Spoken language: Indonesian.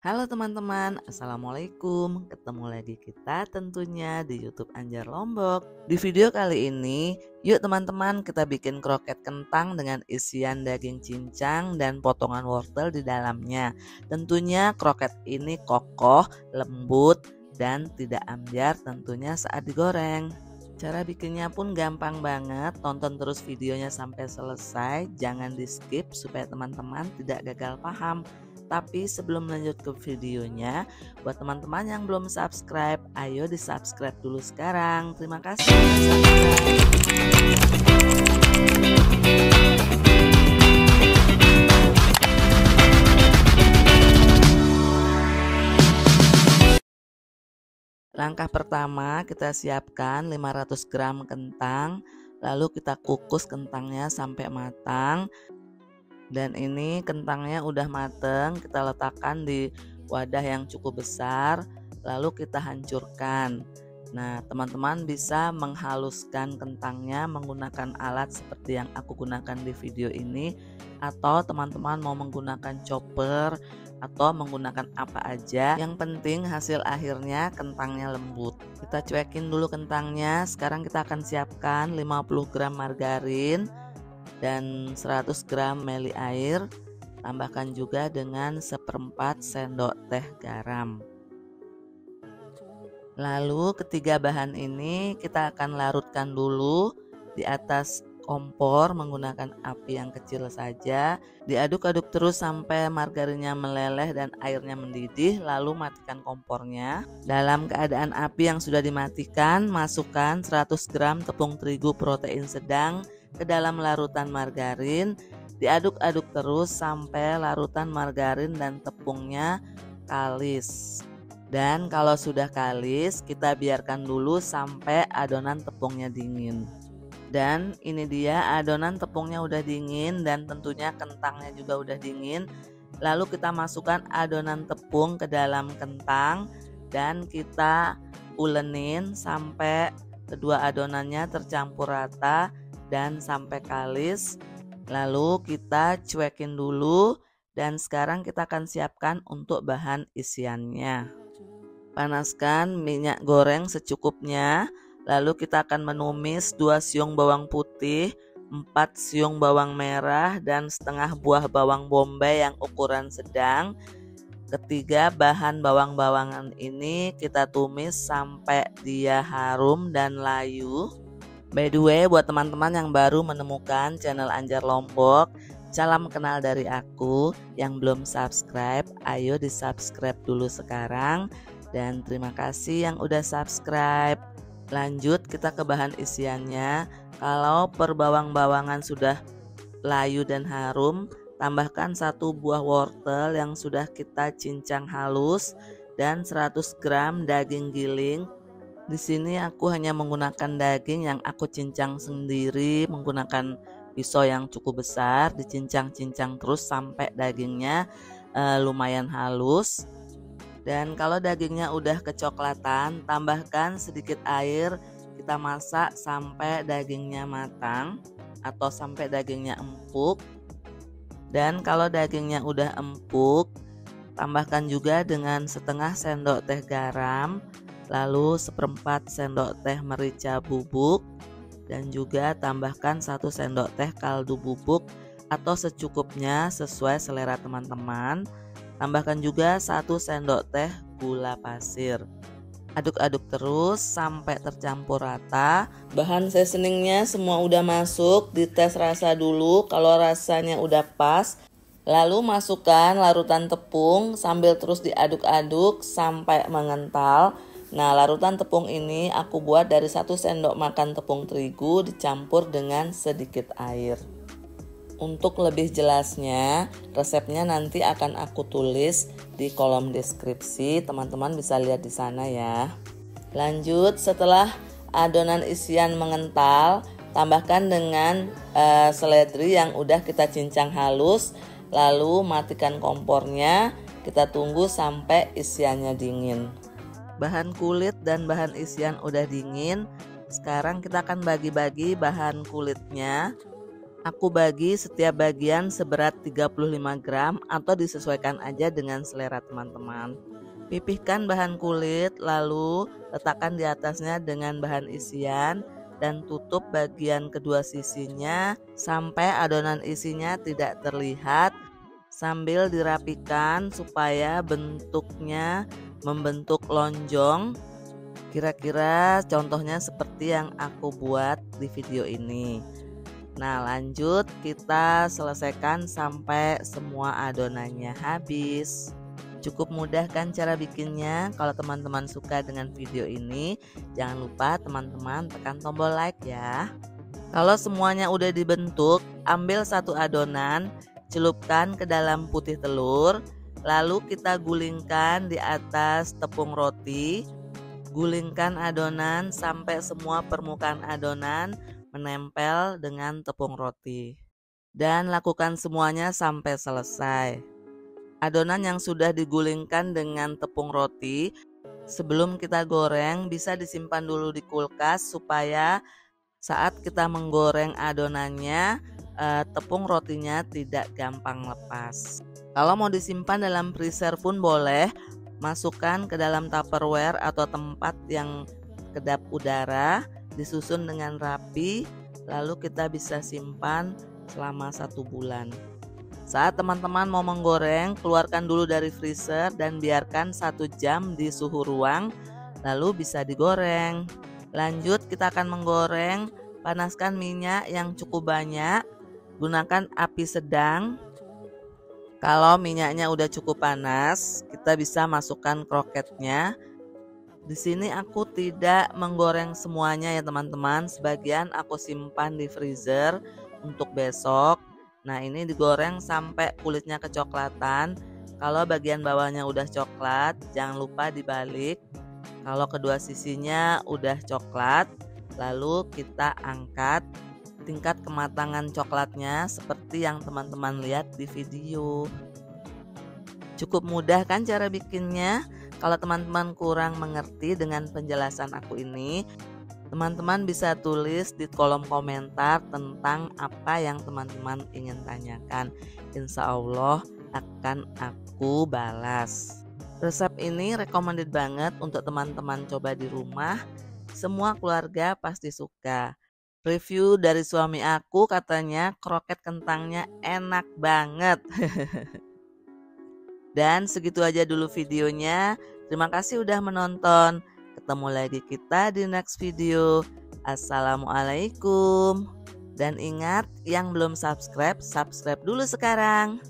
Halo teman-teman, Assalamualaikum. Ketemu lagi kita tentunya di YouTube Anjar Lombok. Di video kali ini, yuk teman-teman kita bikin kroket kentang dengan isian daging cincang dan potongan wortel di dalamnya. Tentunya kroket ini kokoh, lembut, dan tidak ambyar tentunya saat digoreng. Cara bikinnya pun gampang banget, tonton terus videonya sampai selesai, jangan di skip supaya teman-teman tidak gagal paham. Tapi sebelum lanjut ke videonya, buat teman-teman yang belum subscribe, ayo di subscribe dulu sekarang. Terima kasih sudah subscribe. Langkah pertama, kita siapkan 500 gram kentang, lalu kita kukus kentangnya sampai matang. Dan ini kentangnya udah mateng, kita letakkan di wadah yang cukup besar, lalu kita hancurkan. Nah, teman-teman bisa menghaluskan kentangnya menggunakan alat seperti yang aku gunakan di video ini, atau teman-teman mau menggunakan chopper atau menggunakan apa aja, yang penting hasil akhirnya kentangnya lembut. Kita cuekin dulu kentangnya. Sekarang kita akan siapkan 50 gram margarin dan 100 gram meli air, tambahkan juga dengan 1/4 sendok teh garam. Lalu ketiga bahan ini kita akan larutkan dulu di atas kompor menggunakan api yang kecil saja. Diaduk-aduk terus sampai margarinnya meleleh dan airnya mendidih, lalu matikan kompornya. Dalam keadaan api yang sudah dimatikan, masukkan 100 gram tepung terigu protein sedang ke dalam larutan margarin. Diaduk-aduk terus sampai larutan margarin dan tepungnya kalis. Dan kalau sudah kalis, kita biarkan dulu sampai adonan tepungnya dingin. Dan ini dia adonan tepungnya udah dingin dan tentunya kentangnya juga udah dingin. Lalu kita masukkan adonan tepung ke dalam kentang dan kita ulenin sampai kedua adonannya tercampur rata dan sampai kalis. Lalu kita cuekin dulu dan sekarang kita akan siapkan untuk bahan isiannya. Panaskan minyak goreng secukupnya. Lalu kita akan menumis 2 siung bawang putih, 4 siung bawang merah, dan setengah buah bawang bombay yang ukuran sedang. Ketiga bahan bawang-bawangan ini kita tumis sampai dia harum dan layu. By the way, buat teman-teman yang baru menemukan channel Anjar Lombok, salam kenal dari aku. Yang belum subscribe, ayo di subscribe dulu sekarang. Dan terima kasih yang udah subscribe. Lanjut kita ke bahan isiannya. Kalau per bawang-bawangan sudah layu dan harum, tambahkan 1 buah wortel yang sudah kita cincang halus dan 100 gram daging giling. Di sini aku hanya menggunakan daging yang aku cincang sendiri menggunakan pisau yang cukup besar, dicincang-cincang terus sampai dagingnya lumayan halus. Dan kalau dagingnya udah kecoklatan, tambahkan sedikit air, kita masak sampai dagingnya matang atau sampai dagingnya empuk. Dan kalau dagingnya udah empuk, tambahkan juga dengan setengah sendok teh garam, lalu 1/4 sendok teh merica bubuk, dan juga tambahkan 1 sendok teh kaldu bubuk atau secukupnya sesuai selera teman-teman. Tambahkan juga 1 sendok teh gula pasir. Aduk-aduk terus sampai tercampur rata. Bahan seasoningnya semua udah masuk, dites rasa dulu. Kalau rasanya udah pas, lalu masukkan larutan tepung sambil terus diaduk-aduk sampai mengental. Nah, larutan tepung ini aku buat dari 1 sendok makan tepung terigu dicampur dengan sedikit air. Untuk lebih jelasnya, resepnya nanti akan aku tulis di kolom deskripsi. Teman-teman bisa lihat di sana ya. Lanjut, setelah adonan isian mengental, tambahkan dengan seledri yang udah kita cincang halus. Lalu matikan kompornya. Kita tunggu sampai isiannya dingin. Bahan kulit dan bahan isian udah dingin. Sekarang kita akan bagi-bagi bahan kulitnya. Aku bagi setiap bagian seberat 35 gram atau disesuaikan aja dengan selera teman-teman. Pipihkan bahan kulit, lalu letakkan di atasnya dengan bahan isian dan tutup bagian kedua sisinya sampai adonan isinya tidak terlihat, sambil dirapikan supaya bentuknya membentuk lonjong. Kira-kira contohnya seperti yang aku buat di video ini. Nah, lanjut kita selesaikan sampai semua adonannya habis. Cukup mudah kan cara bikinnya? Kalau teman-teman suka dengan video ini, jangan lupa teman-teman tekan tombol like ya. Kalau semuanya udah dibentuk, ambil satu adonan, celupkan ke dalam putih telur, lalu kita gulingkan di atas tepung roti. Gulingkan adonan sampai semua permukaan adonan menempel dengan tepung roti. Dan lakukan semuanya sampai selesai. Adonan yang sudah digulingkan dengan tepung roti, sebelum kita goreng bisa disimpan dulu di kulkas supaya saat kita menggoreng adonannya, tepung rotinya tidak gampang lepas. Kalau mau disimpan dalam freezer pun boleh. Masukkan ke dalam tupperware atau tempat yang kedap udara, disusun dengan rapi, lalu kita bisa simpan selama 1 bulan. Saat teman-teman mau menggoreng, keluarkan dulu dari freezer dan biarkan 1 jam di suhu ruang, lalu bisa digoreng. Lanjut kita akan menggoreng, panaskan minyak yang cukup banyak, gunakan api sedang. Kalau minyaknya udah cukup panas, kita bisa masukkan kroketnya. Di sini aku tidak menggoreng semuanya ya teman-teman. Sebagian aku simpan di freezer untuk besok. Nah, ini digoreng sampai kulitnya kecoklatan. Kalau bagian bawahnya udah coklat, jangan lupa dibalik. Kalau kedua sisinya udah coklat, lalu kita angkat. Tingkat kematangan coklatnya seperti yang teman-teman lihat di video. Cukup mudah kan cara bikinnya? Kalau teman-teman kurang mengerti dengan penjelasan aku ini, teman-teman bisa tulis di kolom komentar tentang apa yang teman-teman ingin tanyakan. Insya Allah akan aku balas. Resep ini recommended banget untuk teman-teman coba di rumah. Semua keluarga pasti suka. Review dari suami aku katanya kroket kentangnya enak banget. Dan segitu aja dulu videonya. Terima kasih udah menonton. Ketemu lagi kita di next video. Assalamualaikum. Dan ingat yang belum subscribe, subscribe dulu sekarang.